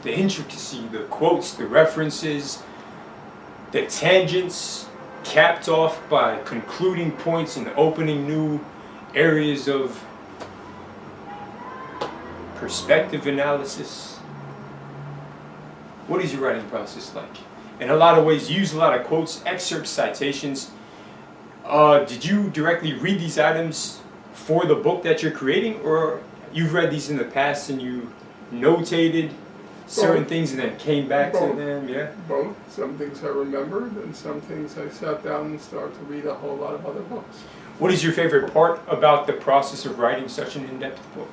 the intricacy, the quotes, the references, the tangents, capped off by concluding points and opening new areas of perspective analysis. What is your writing process like? In a lot of ways, you use a lot of quotes, excerpts, citations. Did you directly read these items for the book that you're creating, or you've read these in the past and you notated certain things and then came back to them? Yeah. Both. Some things I remembered, and some things I sat down and started to read a whole lot of other books. What is your favorite part about the process of writing such an in-depth book?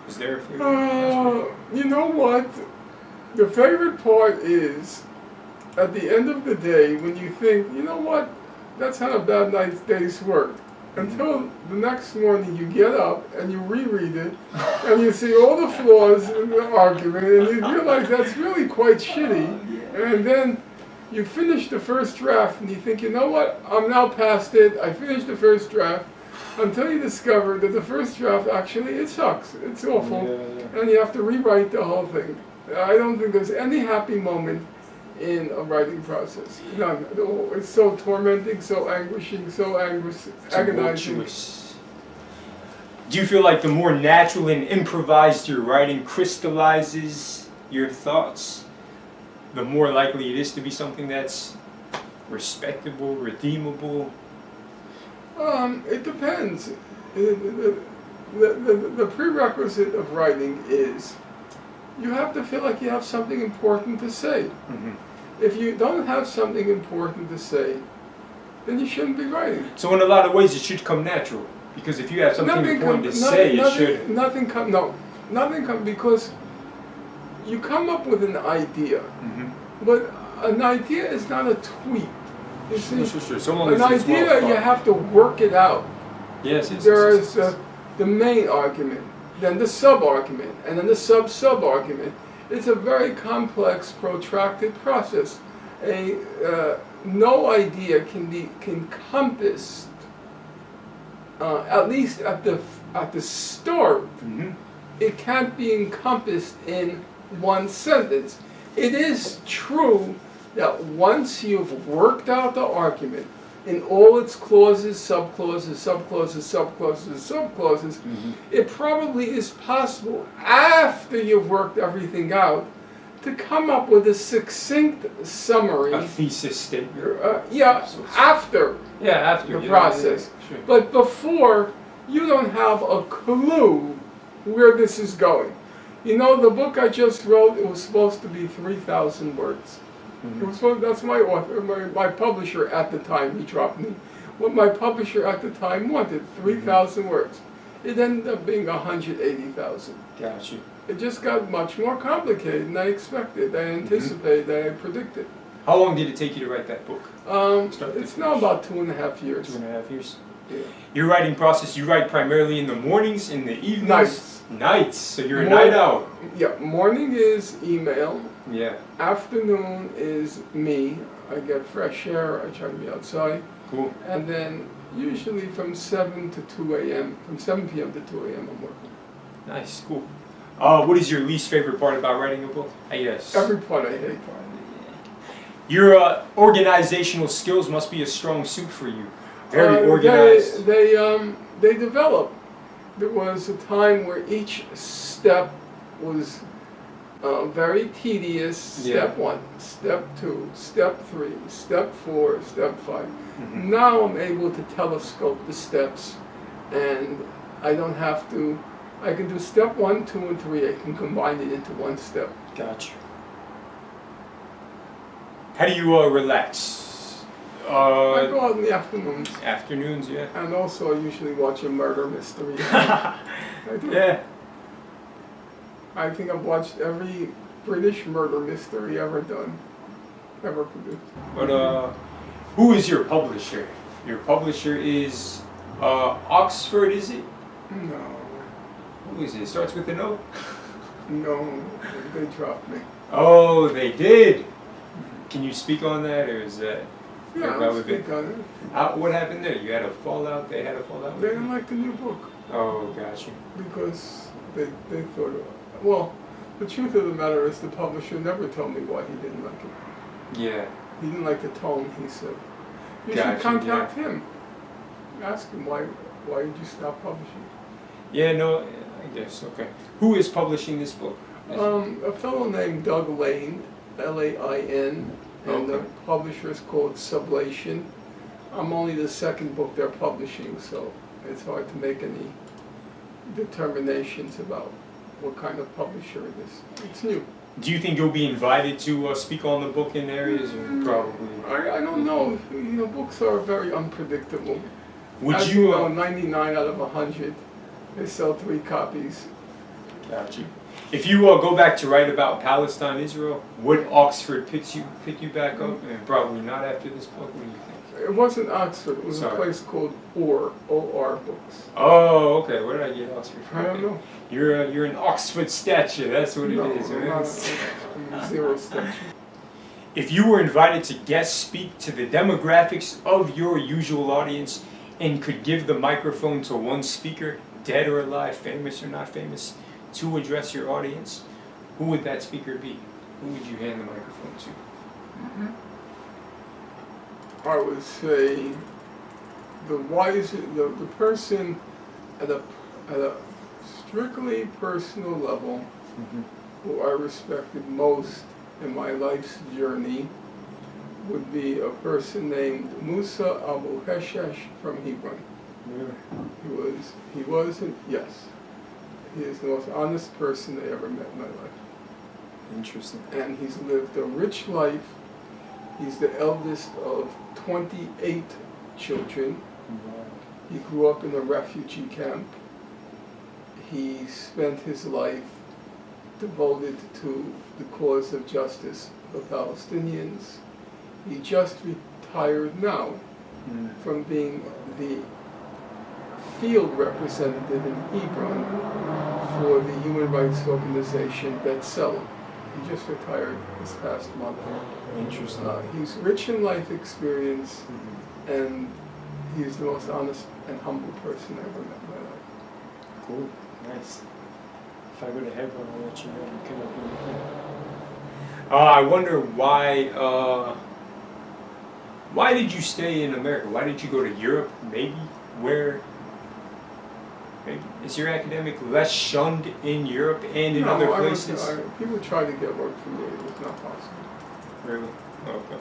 Is there a favorite aspect? You know what? The favorite part is, at the end of the day, when you think, you know what, that's not a bad day's work. Until the next morning you get up and you reread it and you see all the flaws in the argument and you realize that's really quite shitty. And then you finish the first draft and you think, you know what, I'm now past it, I finished the first draft, until you discover that the first draft actually, it sucks, it's awful, and you have to rewrite the whole thing. I don't think there's any happy moment in a writing process. None at all. It's so tormenting, so anguishing, so agonizing. Do you feel like the more natural and improvised your writing crystallizes your thoughts, the more likely it is to be something that's respectable, redeemable? It depends. The prerequisite of writing is you have to feel like you have something important to say. Mm-hmm. If you don't have something important to say, then you shouldn't be writing. So in a lot of ways it should come natural, because if you have something important to say, it should... Nothing comes, because you come up with an idea, but an idea is not a tweet. You see, Sure. So long an as it's idea, well thought. you have to work it out. Yes. There is the main argument, then the sub-argument, and then the sub-sub-argument. It's a very complex, protracted process. No idea can be encompassed, at least at the start. It can't be encompassed in one sentence. It is true that once you've worked out the argument in all its clauses, subclauses, it probably is possible, after you've worked everything out, to come up with a succinct summary. A thesis statement. After the process. Sure. But before, you don't have a clue where this is going. You know, the book I just wrote, it was supposed to be 3,000 words. That's my author, my publisher at the time. He dropped me. What my publisher at the time wanted, 3,000 words. It ended up being 180,000. Gotcha. It just got much more complicated than I expected, than I anticipated, than I predicted. How long did it take you to write that book? It's now about 2.5 years. 2.5 years. Yeah. Your writing process, you write primarily in the mornings, in the evenings? Nights. So you're a night owl. Yeah, morning is email. Yeah. Afternoon is me. I get fresh air, I try to be outside. Cool. And then usually from 7 to 2 a.m., from 7 p.m. to 2 a.m. I'm working. Nice, cool. What is your least favorite part about writing a book? Yes. Every part I hate. Your organizational skills must be a strong suit for you. Very organized. They develop. There was a time where each step was very tedious. Step 1, step 2, step 3, step 4, step 5. Now I'm able to telescope the steps, and I don't have to. I can do step 1, 2, and 3. I can combine it into one step. Gotcha. How do you relax? I go out in the afternoons. Afternoons, yeah. And also I usually watch a murder mystery. I do. Yeah. I think I've watched every British murder mystery ever done, ever produced. But who is your publisher? Your publisher is Oxford, is it? No. Who is it? It starts with an O? No, they dropped me. Oh, they did? Can you speak on that, or is that... Yeah, I'll speak on it. What happened there? You had a fallout? They had a fallout? They didn't like the new book. Oh, gotcha. Because they thought, well, The truth of the matter is the publisher never told me why he didn't like it. Yeah. He didn't like the tone, he said. You Gotcha, should contact him. Ask him why did you stop publishing? Yeah, no, I guess, okay. Who is publishing this book? A fellow named Doug Lane, Lain, and the Okay. publisher is called Sublation. I'm only the second book they're publishing, so it's hard to make any determinations about what kind of publisher it is. It's new. Do you think you'll be invited to speak on the book in areas, or probably? I don't know. You know, books are very unpredictable. Would As you? you know, 99 out of 100, they sell 3 copies. Got you. If you go back to write about Palestine, Israel, would Oxford pick you back up? And probably not after this book. What do you think? It wasn't Oxford. It was Sorry. a place called O-R Books. Oh, okay. Where did I get Oxford from? I don't know. You're an Oxford statue. That's what No, it is. I'm Right? not a zero statue. If you were invited to guest speak to the demographics of your usual audience and could give the microphone to one speaker, dead or alive, famous or not famous, to address your audience, who would that speaker be? Who would you hand the microphone to? I would say the person at a strictly personal level who I respected most in my life's journey would be a person named Musa Abu Heshesh from Hebron. Really? Yes, he is the most honest person I ever met in my life. Interesting. And he's lived a rich life. He's the eldest of 28 children. He grew up in a refugee camp. He spent his life devoted to the cause of justice for Palestinians. He just retired now from being the field representative in Hebron for the human rights organization B'Tselem. He just retired this past month. Interesting. He's rich in life experience, and he's the most honest and humble person I ever met in my life. Cool. Nice. If I go to Hebron, I'll let you know. You can open the I wonder why did you stay in America? Why did you go to Europe? Maybe is your academic less shunned in Europe and in other places? People try to get work from me. It was not possible. Really? Okay.